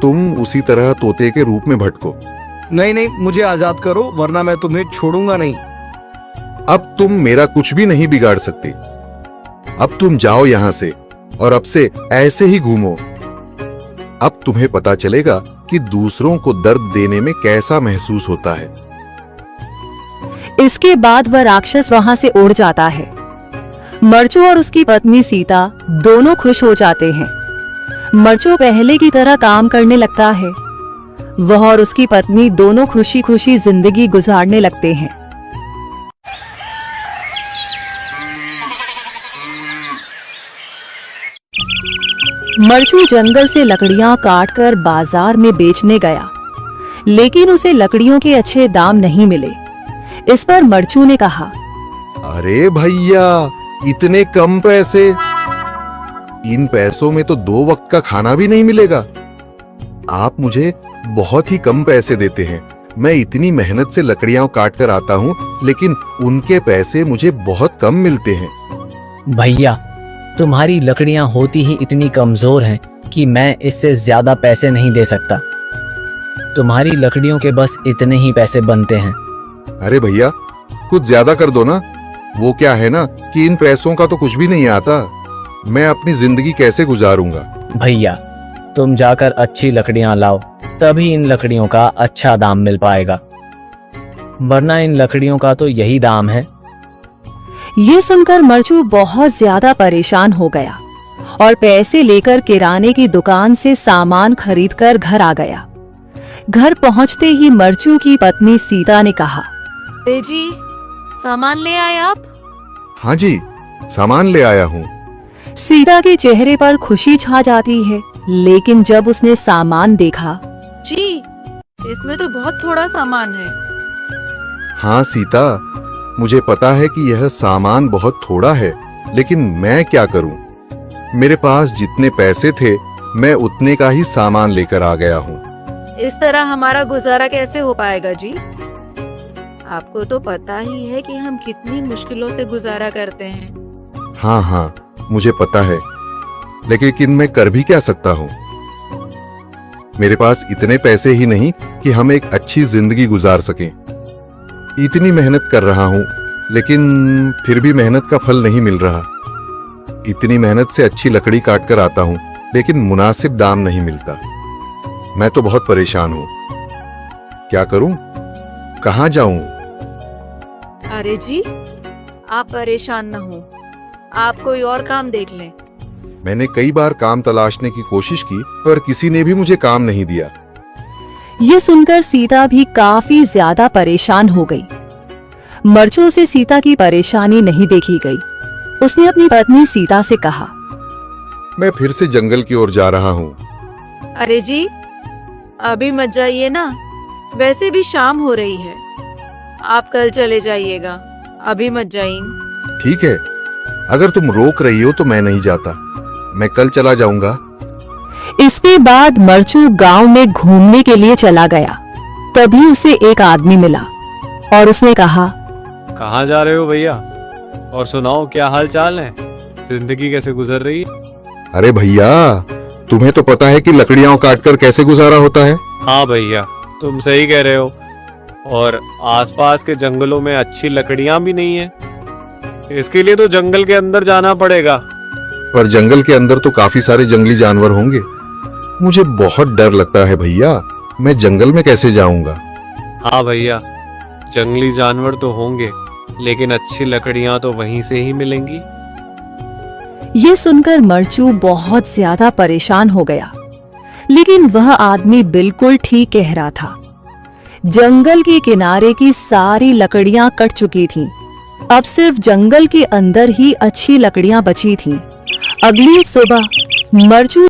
तुम उसी तरह तोते के रूप में भटको। नहीं नहीं, मुझे आजाद करो वरना मैं तुम्हें छोड़ूंगा नहीं। अब तुम मेरा कुछ भी नहीं बिगाड़ सकते। अब तुम जाओ यहां से और अब से ऐसे ही घूमो। अब तुम्हें पता चलेगा कि दूसरों को दर्द देने में कैसा महसूस होता है। इसके बाद वह राक्षस वहां से उड़ जाता है। मरचू और उसकी पत्नी सीता दोनों खुश हो जाते हैं। मरचू पहले की तरह काम करने लगता है। वह और उसकी पत्नी दोनों खुशी खुशी जिंदगी गुजारने लगते हैं। मरचू जंगल से लकड़ियां काटकर बाजार में बेचने गया, लेकिन उसे लकड़ियों के अच्छे दाम नहीं मिले। इस पर मरचू ने कहा, अरे भैया, इतने कम पैसे? इन पैसों में तो 2 वक्त का खाना भी नहीं मिलेगा। आप मुझे बहुत ही कम पैसे देते हैं। मैं इतनी मेहनत से लकड़ियां काट कर आता हूँ, लेकिन उनके पैसे मुझे बहुत कम मिलते हैं। भैया, तुम्हारी लकड़ियां होती ही इतनी कमजोर हैं कि मैं इससे ज्यादा पैसे नहीं दे सकता। तुम्हारी लकड़ियों के बस इतने ही पैसे बनते हैं। अरे भैया, कुछ ज्यादा कर दो ना। वो क्या है ना कि इन पैसों का तो कुछ भी नहीं आता। मैं अपनी जिंदगी कैसे गुजारूंगा? भैया, तुम जाकर अच्छी लकड़ियां लाओ, तभी इन लकड़ियों का अच्छा दाम मिल पाएगा, वरना इन लकड़ियों का तो यही दाम है। ये सुनकर मरचू बहुत ज्यादा परेशान हो गया और पैसे लेकर किराने की दुकान से सामान खरीदकर घर आ गया। घर पहुंचते ही मरचू की पत्नी सीता ने कहा, अरे जी, सामान ले आए आप? हाँ जी, सामान ले आया हूँ। सीता के चेहरे पर खुशी छा जाती है, लेकिन जब उसने सामान देखा, जी, इसमें तो बहुत थोड़ा सामान है। हाँ सीता, मुझे पता है कि यह सामान बहुत थोड़ा है, लेकिन मैं क्या करूं? मेरे पास जितने पैसे थे, मैं उतने का ही सामान लेकर आ गया हूँ। इस तरह हमारा गुजारा कैसे हो पाएगा जी? आपको तो पता ही है कि हम कितनी मुश्किलों से गुजारा करते हैं। हाँ हाँ, मुझे पता है, लेकिन मैं कर भी क्या सकता हूँ? मेरे पास इतने पैसे ही नहीं कि हम एक अच्छी जिंदगी गुजार सकें। इतनी मेहनत कर रहा हूँ, लेकिन फिर भी मेहनत का फल नहीं मिल रहा। इतनी मेहनत से अच्छी लकड़ी काट कर आता हूँ, लेकिन मुनासिब दाम नहीं मिलता। मैं तो बहुत परेशान हूँ। क्या करूँ? कहाँ जाऊँ? अरे जी, आप परेशान न हो, आप कोई और काम देख लें। मैंने कई बार काम तलाशने की कोशिश की, पर किसी ने भी मुझे काम नहीं दिया। ये सुनकर सीता भी काफी ज्यादा परेशान हो गई। मरचू से सीता की परेशानी नहीं देखी गई। उसने अपनी पत्नी सीता से कहा, मैं फिर से जंगल की ओर जा रहा हूँ। अरे जी, अभी मत जाइए ना, वैसे भी शाम हो रही है। आप कल चले जाइएगा, अभी मत जाइए। ठीक है, अगर तुम रोक रही हो तो मैं नहीं जाता। मैं कल चला जाऊंगा। इसके बाद मरचू गांव में घूमने के लिए चला गया। तभी उसे एक आदमी मिला और उसने कहा, कहाँ जा रहे हो भैया? और सुनाओ, क्या हाल चाल है? जिंदगी कैसे गुजर रही है? अरे भैया, तुम्हें तो पता है कि लकड़ियां काटकर कैसे गुजारा होता है। हाँ भैया, तुम सही कह रहे हो। और आसपास के जंगलों में अच्छी लकड़ियां भी नहीं है। इसके लिए तो जंगल के अंदर जाना पड़ेगा। पर जंगल के अंदर तो काफी सारे जंगली जानवर होंगे। मुझे बहुत डर लगता है भैया, मैं जंगल में कैसे जाऊंगा? हाँ भैया, जंगली जानवर तो होंगे, लेकिन अच्छी लकड़ियां तो वहीं से ही मिलेंगी। ये सुनकर मरचू बहुत ज्यादा परेशान हो गया, लेकिन वह आदमी बिल्कुल ठीक कह रहा था। जंगल के किनारे की सारी लकड़ियां कट चुकी थीं। अब सिर्फ जंगल के अंदर ही अच्छी लकड़ियां बची थीं। अगली सुबह मरचू